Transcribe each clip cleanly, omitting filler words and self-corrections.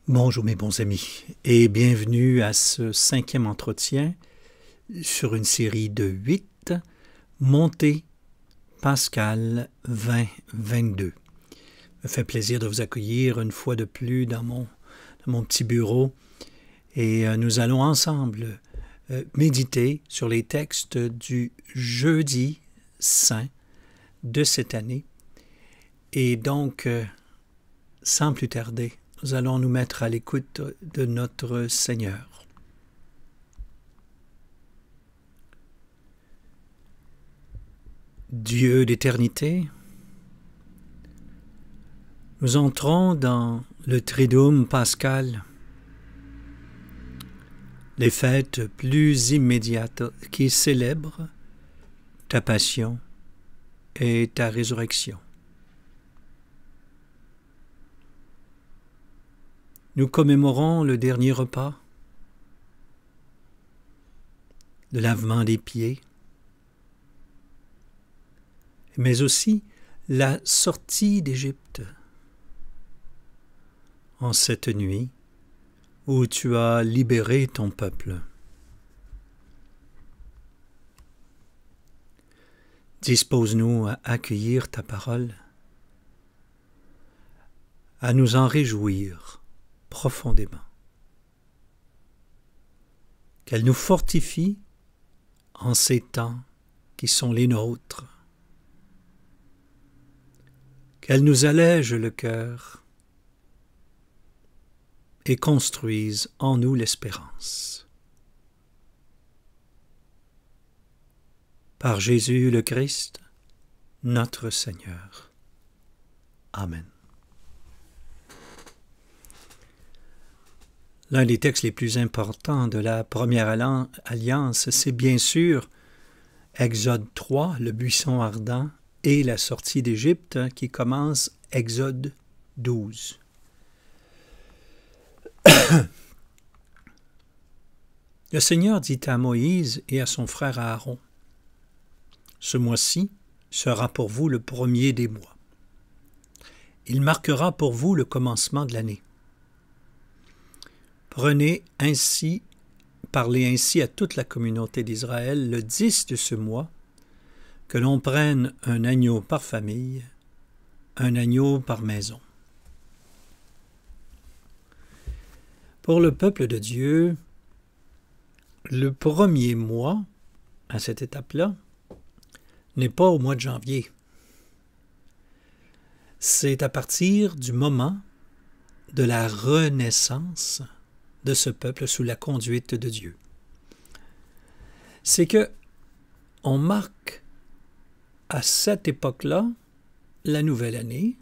Bonjour mes bons amis et bienvenue à ce 5e entretien sur une série de 8, Montée Pascale 2022. Me fait plaisir de vous accueillir une fois de plus dans mon petit bureau et nous allons ensemble méditer sur les textes du jeudi saint de cette année. Et donc, sans plus tarder, nous allons nous mettre à l'écoute de notre Seigneur. Dieu d'éternité, nous entrons dans le Triduum pascal, les fêtes plus immédiates qui célèbrent ta passion et ta résurrection. Nous commémorons le dernier repas, le lavement des pieds, mais aussi la sortie d'Égypte en cette nuit où tu as libéré ton peuple. Dispose-nous à accueillir ta parole, à nous en réjouir profondément. Qu'elle nous fortifie en ces temps qui sont les nôtres. Qu'elle nous allège le cœur et construise en nous l'espérance. Par Jésus le Christ, notre Seigneur. Amen. L'un des textes les plus importants de la première alliance, c'est bien sûr Exode 3, le buisson ardent, et la sortie d'Égypte, qui commence Exode 12. Le Seigneur dit à Moïse et à son frère Aaron, « Ce mois-ci sera pour vous le premier des mois. Il marquera pour vous le commencement de l'année. Parlez ainsi à toute la communauté d'Israël le 10 de ce mois, que l'on prenne un agneau par famille, un agneau par maison. » Pour le peuple de Dieu, le premier mois, à cette étape-là, n'est pas au mois de janvier. C'est à partir du moment de la renaissance de ce peuple sous la conduite de Dieu. C'est que on marque à cette époque-là la nouvelle année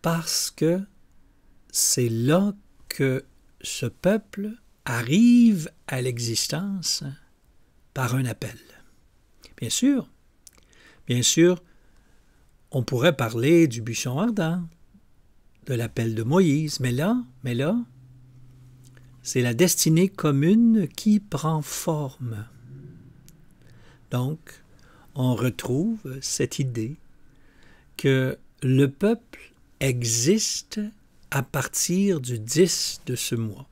parce que c'est là que ce peuple arrive à l'existence par un appel. Bien sûr, on pourrait parler du buisson ardent, de l'appel de Moïse, mais là, c'est la destinée commune qui prend forme. Donc, on retrouve cette idée que le peuple existe à partir du 10 de ce mois.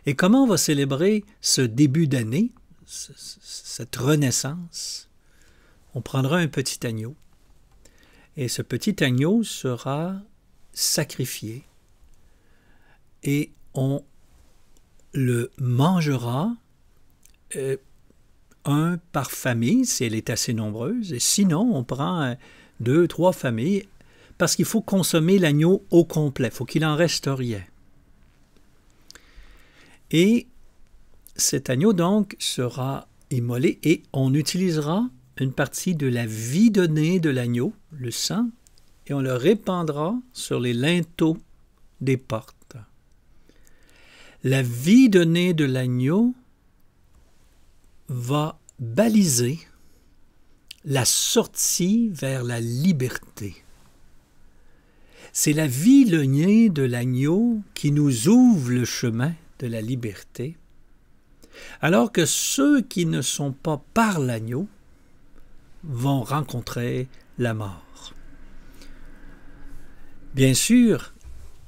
Et comment on va célébrer ce début d'année, cette renaissance? On prendra un petit agneau, et ce petit agneau sera sacrifié, et on le mangera un par famille, si elle est assez nombreuse, et sinon on prend 2, 3 familles, parce qu'il faut consommer l'agneau au complet, il faut qu'il en reste rien. Et cet agneau donc sera immolé, et on utilisera une partie de la vie donnée de l'agneau, le sang, et on le répandra sur les linteaux des portes. La vie donnée de l'agneau va baliser la sortie vers la liberté. C'est la vie donnée de l'agneau qui nous ouvre le chemin de la liberté, alors que ceux qui ne sont pas par l'agneau vont rencontrer la mort. Bien sûr,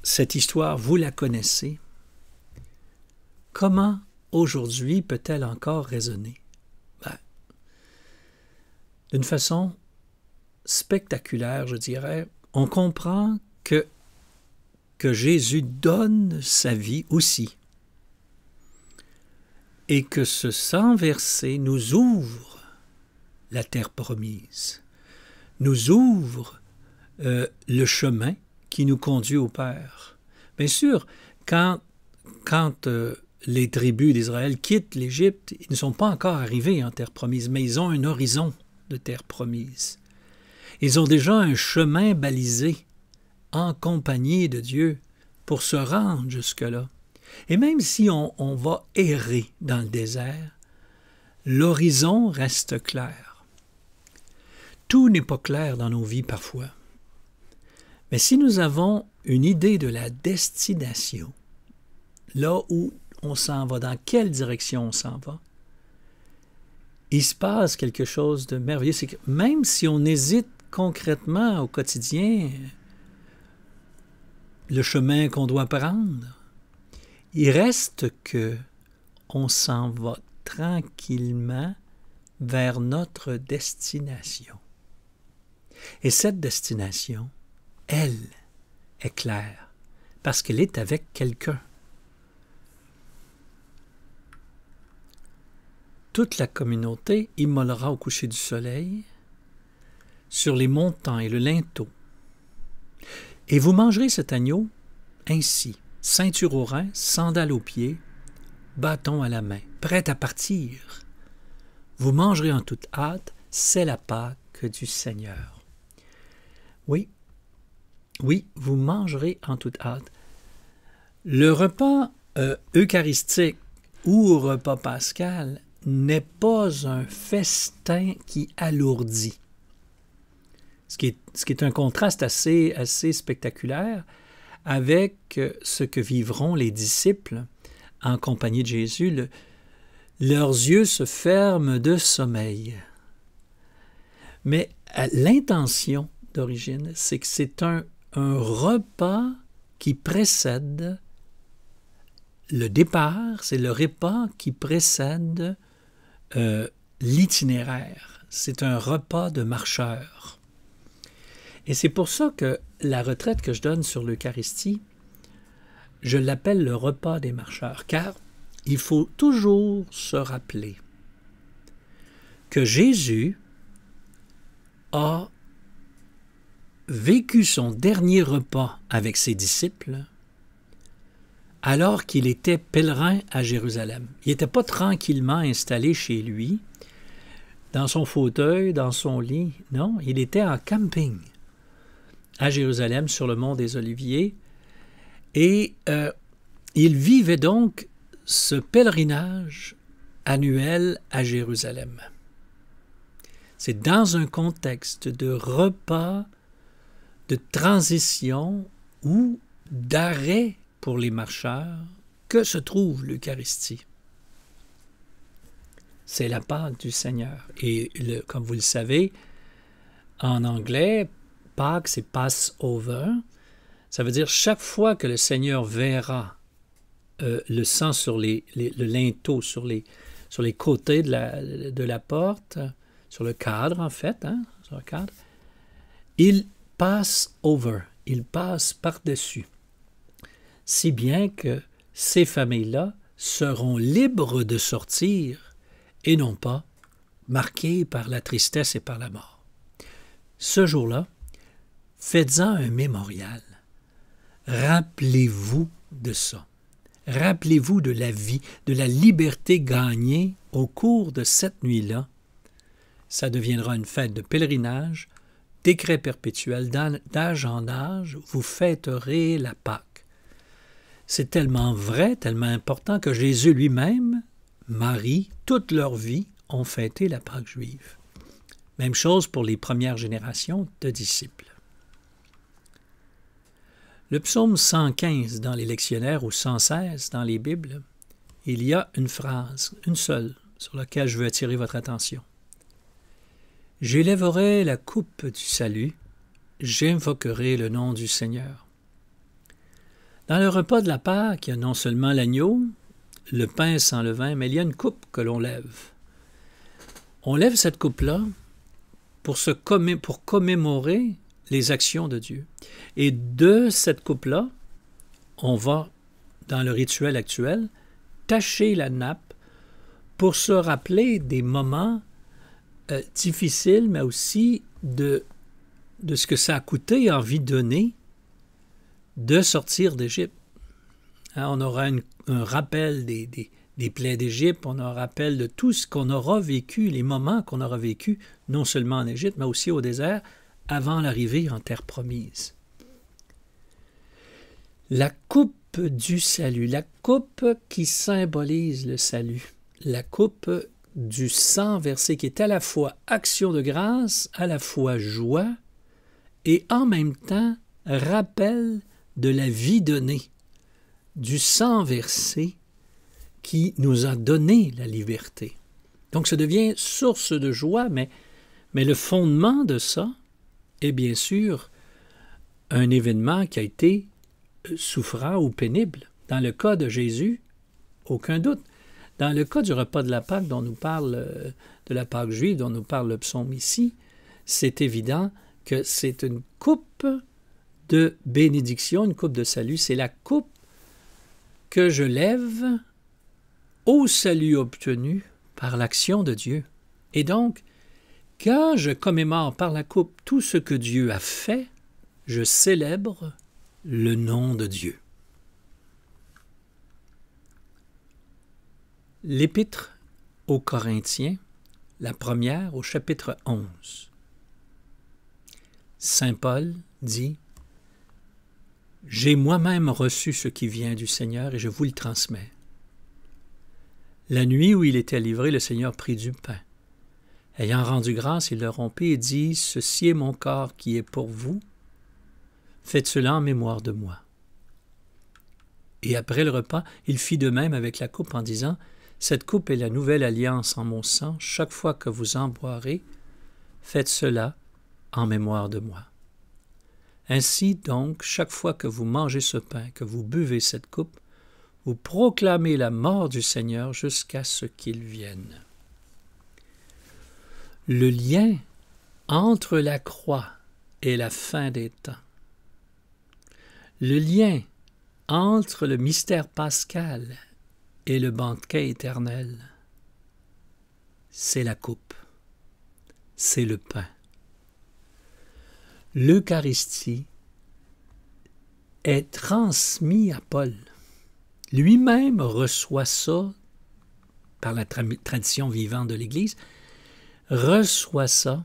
cette histoire, vous la connaissez. Comment aujourd'hui peut-elle encore résonner? D'une façon spectaculaire, je dirais, on comprend que Jésus donne sa vie aussi et que ce sang versé nous ouvre la terre promise, nous ouvre le chemin qui nous conduit au Père. Bien sûr, quand les tribus d'Israël quittent l'Égypte, ils ne sont pas encore arrivés en terre promise, mais ils ont un horizon de terre promise. Ils ont déjà un chemin balisé en compagnie de Dieu pour se rendre jusque-là. Et même si on va errer dans le désert, l'horizon reste clair. Tout n'est pas clair dans nos vies parfois. Mais si nous avons une idée de la destination, là où on s'en va, dans quelle direction on s'en va, il se passe quelque chose de merveilleux. C'est que même si on hésite concrètement au quotidien, le chemin qu'on doit prendre, il reste que on s'en va tranquillement vers notre destination. Et cette destination, elle, est claire, parce qu'elle est avec quelqu'un. Toute la communauté immolera au coucher du soleil sur les montants et le linteau. Et vous mangerez cet agneau ainsi, ceinture aux reins, sandales aux pieds, bâton à la main, prêt à partir. Vous mangerez en toute hâte, c'est la Pâque du Seigneur. Oui, vous mangerez en toute hâte. Le repas eucharistique ou repas pascal n'est pas un festin qui alourdit. Ce qui est un contraste assez spectaculaire avec ce que vivront les disciples en compagnie de Jésus. Leurs yeux se ferment de sommeil. Mais l'intention d'origine, c'est que c'est un repas qui précède le départ, c'est le repas qui précède l'itinéraire. C'est un repas de marcheurs. Et c'est pour ça que la retraite que je donne sur l'Eucharistie, je l'appelle le repas des marcheurs, car il faut toujours se rappeler que Jésus a vécu son dernier repas avec ses disciples alors qu'il était pèlerin à Jérusalem. Il n'était pas tranquillement installé chez lui, dans son fauteuil, dans son lit. Non, il était en camping à Jérusalem, sur le mont des Oliviers. Et il vivait donc ce pèlerinage annuel à Jérusalem. C'est dans un contexte de repas, de transition ou d'arrêt pour les marcheurs que se trouve l'Eucharistie. C'est la Pâque du Seigneur. Et comme vous le savez, en anglais, Pâques, c'est Passover. Ça veut dire chaque fois que le Seigneur verra le sang sur le linteau, sur les côtés de la porte, sur le cadre en fait, sur le cadre, il passe over, il passe par-dessus. Si bien que ces familles-là seront libres de sortir et non pas marquées par la tristesse et par la mort. Ce jour-là, faites-en un mémorial. Rappelez-vous de ça. Rappelez-vous de la vie, de la liberté gagnée au cours de cette nuit-là. Ça deviendra une fête de pèlerinage, décret perpétuel, d'âge en âge, vous fêterez la Pâque. C'est tellement vrai, tellement important que Jésus lui-même, Marie, toute leur vie, ont fêté la Pâque juive. Même chose pour les premières générations de disciples. Le psaume 115 dans les lectionnaires ou 116 dans les Bibles, il y a une phrase, une seule, sur laquelle je veux attirer votre attention. « J'élèverai la coupe du salut, j'invoquerai le nom du Seigneur. » Dans le repas de la Pâque, il y a non seulement l'agneau, le pain sans levain, mais il y a une coupe que l'on lève. On lève cette coupe-là pour commémorer les actions de Dieu. Et de cette coupe-là, on va, dans le rituel actuel, tacher la nappe pour se rappeler des moments difficiles, mais aussi de ce que ça a coûté en vie donnée de sortir d'Égypte. Hein, on aura un rappel des plaies d'Égypte, on aura un rappel de tout ce qu'on aura vécu, les moments qu'on aura vécu, non seulement en Égypte, mais aussi au désert, avant l'arrivée en terre promise. La coupe du salut, la coupe qui symbolise le salut, la coupe du sang versé qui est à la fois action de grâce, à la fois joie, et en même temps rappel de la vie donnée, du sang versé qui nous a donné la liberté. Donc ça devient source de joie, mais le fondement de ça est bien sûr un événement qui a été souffrant ou pénible. Dans le cas de Jésus, aucun doute. Dans le cas du repas de la Pâque dont nous parle, de la Pâque juive dont nous parle le psaume ici, c'est évident que c'est une coupe de bénédiction, une coupe de salut. C'est la coupe que je lève au salut obtenu par l'action de Dieu. Et donc, quand je commémore par la coupe tout ce que Dieu a fait, je célèbre le nom de Dieu. L'Épître aux Corinthiens, la première au chapitre 11. Saint Paul dit « J'ai moi-même reçu ce qui vient du Seigneur et je vous le transmets. La nuit où il était livré, le Seigneur prit du pain. Ayant rendu grâce, il le rompit et dit « Ceci est mon corps qui est pour vous. Faites cela en mémoire de moi. » Et après le repas, il fit de même avec la coupe en disant « Cette coupe est la nouvelle alliance en mon sang. Chaque fois que vous en boirez, faites cela en mémoire de moi. Ainsi donc, chaque fois que vous mangez ce pain, que vous buvez cette coupe, vous proclamez la mort du Seigneur jusqu'à ce qu'il vienne. » Le lien entre la croix et la fin des temps, le lien entre le mystère pascal et le banquet éternel, c'est la coupe, c'est le pain. L'Eucharistie est transmise à Paul. Lui-même reçoit ça par la tradition vivante de l'Église, reçoit ça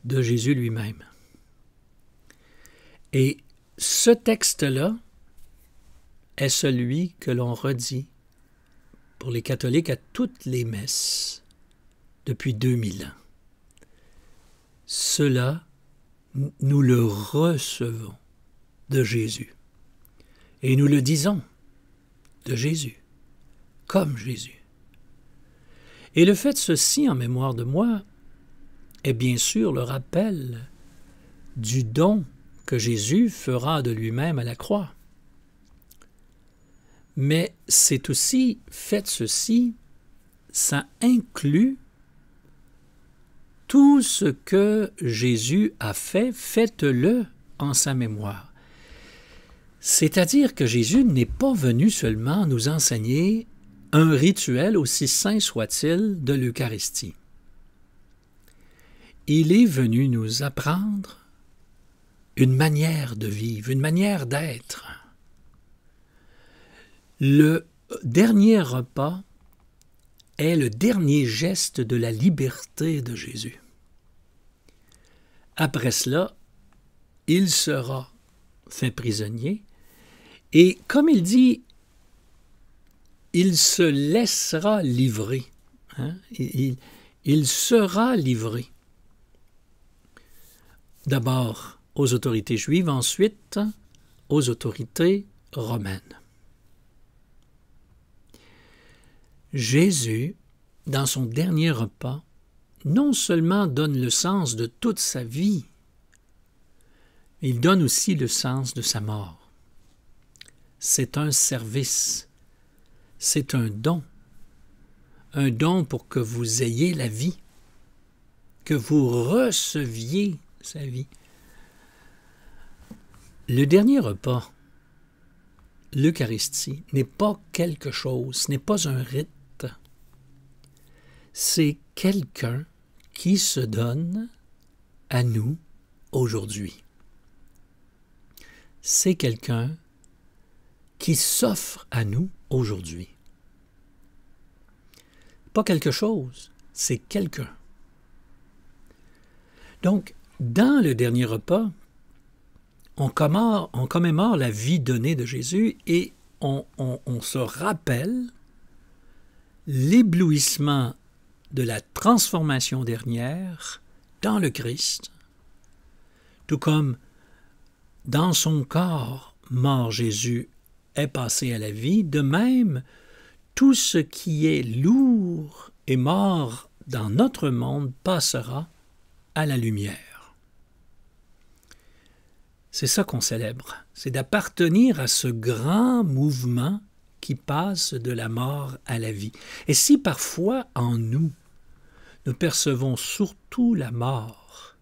de Jésus lui-même. Et ce texte-là est celui que l'on redit pour les catholiques à toutes les messes depuis 2000 ans. Cela, nous le recevons de Jésus. Et nous le disons de Jésus, comme Jésus. Et le fait de ceci en mémoire de moi est bien sûr le rappel du don que Jésus fera de lui-même à la croix. Mais c'est aussi, faites ceci, ça inclut tout ce que Jésus a fait, faites-le en sa mémoire. C'est-à-dire que Jésus n'est pas venu seulement nous enseigner un rituel, aussi saint soit-il, de l'Eucharistie. Il est venu nous apprendre une manière de vivre, une manière d'être. Le dernier repas est le dernier geste de la liberté de Jésus. Après cela, il sera fait prisonnier et, comme il dit, il se laissera livrer. Hein? Il sera livré. D'abord aux autorités juives, ensuite aux autorités romaines. Jésus, dans son dernier repas, non seulement donne le sens de toute sa vie, il donne aussi le sens de sa mort. c'est un service, c'est un don pour que vous ayez la vie, que vous receviez sa vie. Le dernier repas, l'Eucharistie, n'est pas quelque chose, ce n'est pas un rite. C'est quelqu'un qui se donne à nous aujourd'hui. C'est quelqu'un qui s'offre à nous aujourd'hui. Pas quelque chose, c'est quelqu'un. Donc, dans le dernier repas, on commémore la vie donnée de Jésus et on se rappelle l'éblouissement de la transformation dernière dans le Christ, tout comme dans son corps mort Jésus est passé à la vie, de même tout ce qui est lourd et mort dans notre monde passera à la lumière. C'est ça qu'on célèbre, c'est d'appartenir à ce grand mouvement qui passe de la mort à la vie. Et si parfois en nous, nous percevons surtout la mort,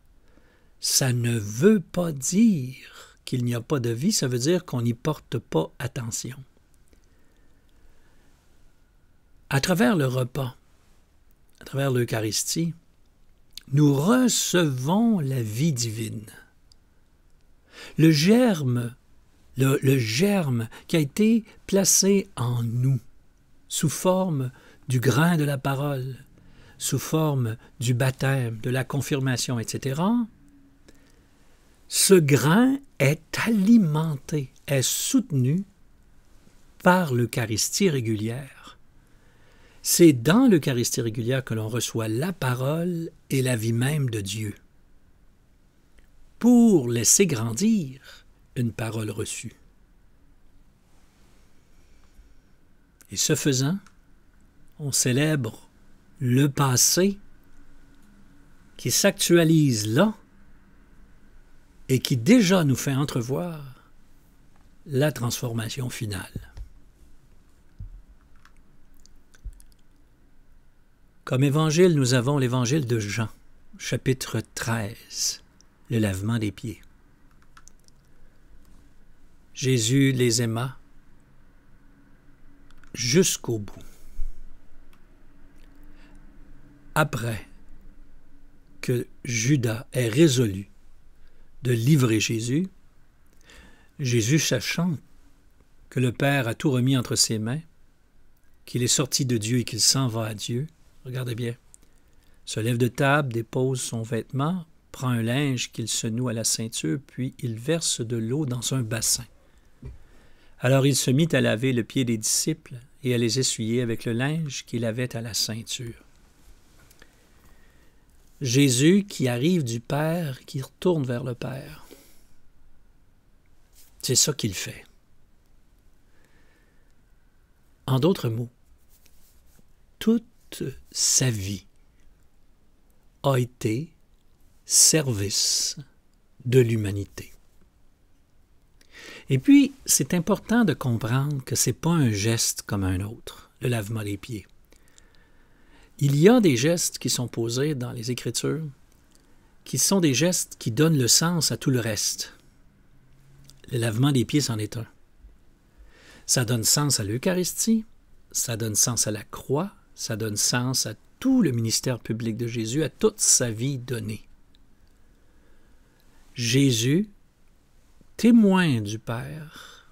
ça ne veut pas dire qu'il n'y a pas de vie, ça veut dire qu'on n'y porte pas attention. À travers le repas, à travers l'Eucharistie, nous recevons la vie divine. Le germe qui a été placé en nous sous forme du grain de la parole, sous forme du baptême, de la confirmation, etc., ce grain est alimenté, est soutenu par l'Eucharistie régulière. C'est dans l'Eucharistie régulière que l'on reçoit la parole et la vie même de Dieu, pour laisser grandir une parole reçue. Et ce faisant, on célèbre le passé qui s'actualise là et qui déjà nous fait entrevoir la transformation finale. Comme évangile, nous avons l'évangile de Jean, chapitre 13, le lavement des pieds. Jésus les aima jusqu'au bout. Après que Judas ait résolu de livrer Jésus, Jésus, sachant que le Père a tout remis entre ses mains, qu'il est sorti de Dieu et qu'il s'en va à Dieu, regardez bien, se lève de table, dépose son vêtement, prend un linge qu'il se noue à la ceinture, puis il verse de l'eau dans un bassin. Alors il se mit à laver le pied des disciples et à les essuyer avec le linge qu'il avait à la ceinture. Jésus qui arrive du Père, qui retourne vers le Père. C'est ça qu'il fait. En d'autres mots, toute sa vie a été service de l'humanité. Et puis, c'est important de comprendre que ce n'est pas un geste comme un autre, le lavement des pieds. Il y a des gestes qui sont posés dans les Écritures qui sont des gestes qui donnent le sens à tout le reste. Le lavement des pieds, c'en est un. Ça donne sens à l'Eucharistie, ça donne sens à la croix, ça donne sens à tout le ministère public de Jésus, à toute sa vie donnée. Jésus, témoin du Père,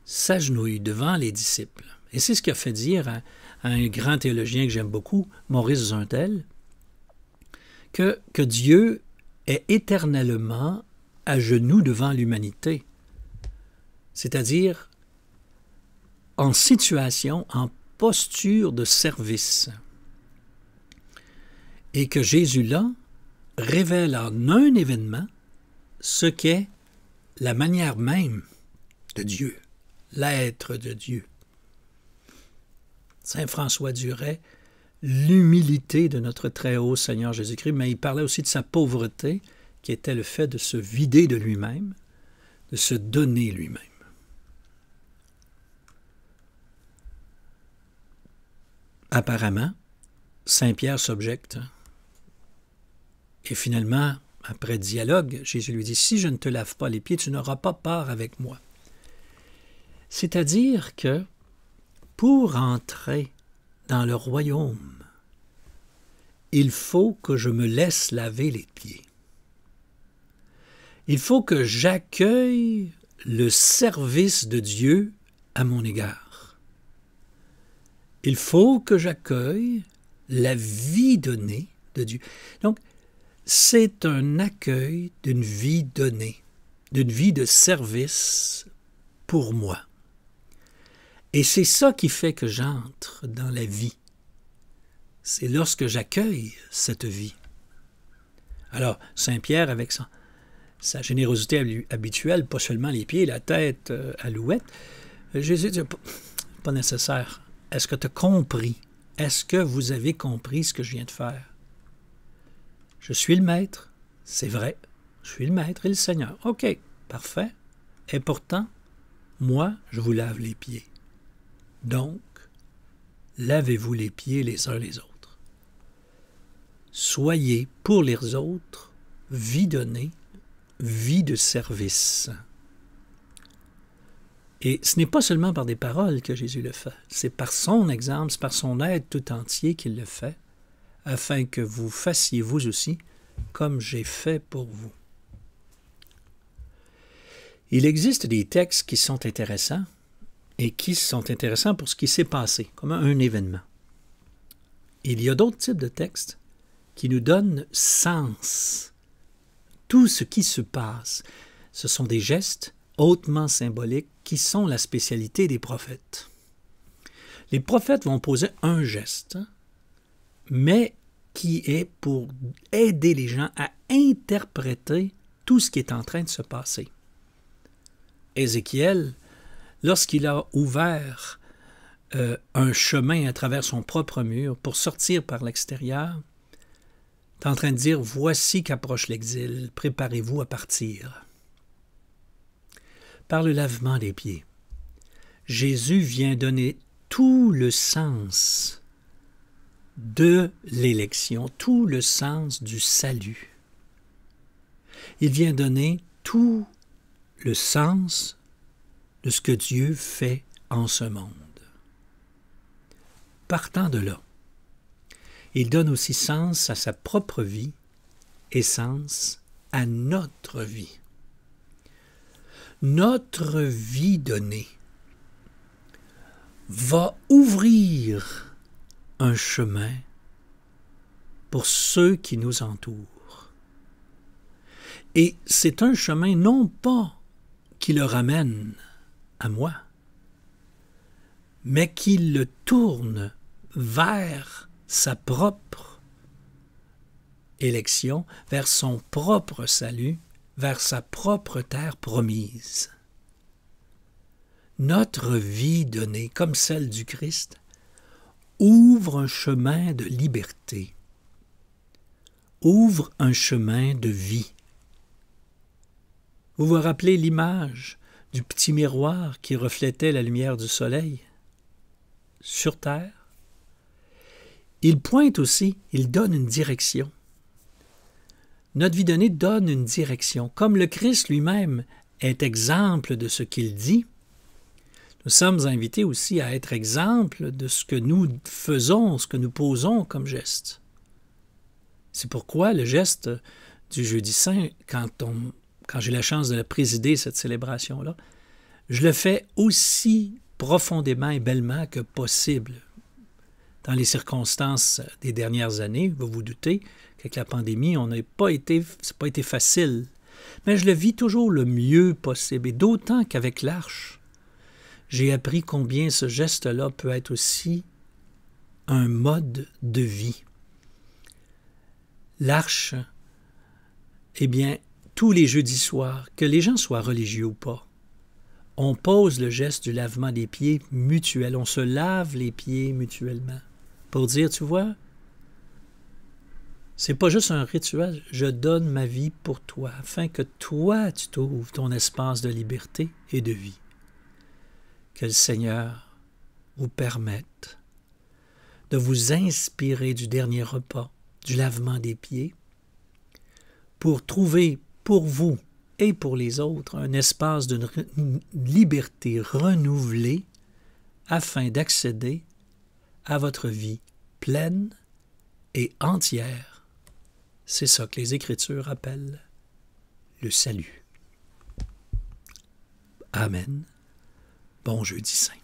s'agenouille devant les disciples. Et c'est ce qu'a fait dire à un grand théologien que j'aime beaucoup, Maurice Zuntel, que Dieu est éternellement à genoux devant l'humanité, c'est-à-dire en situation, en posture de service. Et que Jésus, là, révèle en un événement ce qu'est la manière même de Dieu, l'être de Dieu. Saint François dirait l'humilité de notre très haut Seigneur Jésus-Christ, mais il parlait aussi de sa pauvreté, qui était le fait de se vider de lui-même, de se donner lui-même. Apparemment, Saint Pierre s'objecte. Et finalement, après dialogue, Jésus lui dit, « Si je ne te lave pas les pieds, tu n'auras pas part avec moi. » C'est-à-dire que pour entrer dans le royaume, il faut que je me laisse laver les pieds. Il faut que j'accueille le service de Dieu à mon égard. Il faut que j'accueille la vie donnée de Dieu. Donc, c'est un accueil d'une vie donnée, d'une vie de service pour moi. Et c'est ça qui fait que j'entre dans la vie. C'est lorsque j'accueille cette vie. Alors, Saint Pierre, avec sa générosité habituelle, pas seulement les pieds, la tête, alouette, Jésus dit, pas nécessaire. Est-ce que tu as compris? Est-ce que vous avez compris ce que je viens de faire? Je suis le maître, c'est vrai, je suis le maître et le Seigneur. OK, parfait. Et pourtant, moi, je vous lave les pieds. Donc, lavez-vous les pieds les uns les autres. Soyez pour les autres vie donnée, vie de service. Et ce n'est pas seulement par des paroles que Jésus le fait, c'est par son exemple, c'est par son aide tout entier qu'il le fait, afin que vous fassiez vous aussi comme j'ai fait pour vous. Il existe des textes qui sont intéressants et qui sont intéressants pour ce qui s'est passé, comme un événement. Il y a d'autres types de textes qui nous donnent sens. Tout ce qui se passe, ce sont des gestes hautement symboliques qui sont la spécialité des prophètes. Les prophètes vont poser un geste, mais qui est pour aider les gens à interpréter tout ce qui est en train de se passer. Ézéchiel, lorsqu'il a ouvert un chemin à travers son propre mur pour sortir par l'extérieur, est en train de dire « Voici qu'approche l'exil, préparez-vous à partir. » Par le lavement des pieds, Jésus vient donner tout le sens de l'élection, tout le sens du salut. Il vient donner tout le sens de ce que Dieu fait en ce monde. Partant de là, il donne aussi sens à sa propre vie et sens à notre vie. Notre vie donnée va ouvrir un chemin pour ceux qui nous entourent. Et c'est un chemin non pas qui le ramène à moi, mais qui le tourne vers sa propre élection, vers son propre salut, vers sa propre terre promise. Notre vie donnée, comme celle du Christ, ouvre un chemin de liberté, ouvre un chemin de vie. Vous vous rappelez l'image du petit miroir qui reflétait la lumière du soleil sur terre? Il pointe aussi, il donne une direction. Notre vie donnée donne une direction. Comme le Christ lui-même est exemple de ce qu'il dit, nous sommes invités aussi à être exemple de ce que nous faisons, ce que nous posons comme geste. C'est pourquoi le geste du Jeudi Saint, quand j'ai la chance de la présider, cette célébration-là, je le fais aussi profondément et bellement que possible. Dans les circonstances des dernières années, vous vous doutez qu'avec la pandémie, ça n'a pas été facile. Mais je le vis toujours le mieux possible. Et d'autant qu'avec l'Arche, j'ai appris combien ce geste-là peut être aussi un mode de vie. L'Arche, eh bien, tous les jeudis soirs, que les gens soient religieux ou pas, on pose le geste du lavement des pieds mutuel. On se lave les pieds mutuellement pour dire, tu vois, c'est pas juste un rituel, je donne ma vie pour toi, afin que toi, tu trouves ton espace de liberté et de vie. Que le Seigneur vous permette de vous inspirer du dernier repas, du lavement des pieds, pour trouver pour vous et pour les autres un espace d'une liberté renouvelée afin d'accéder à votre vie pleine et entière. C'est ça que les Écritures appellent le salut. Amen. Bon jeudi saint.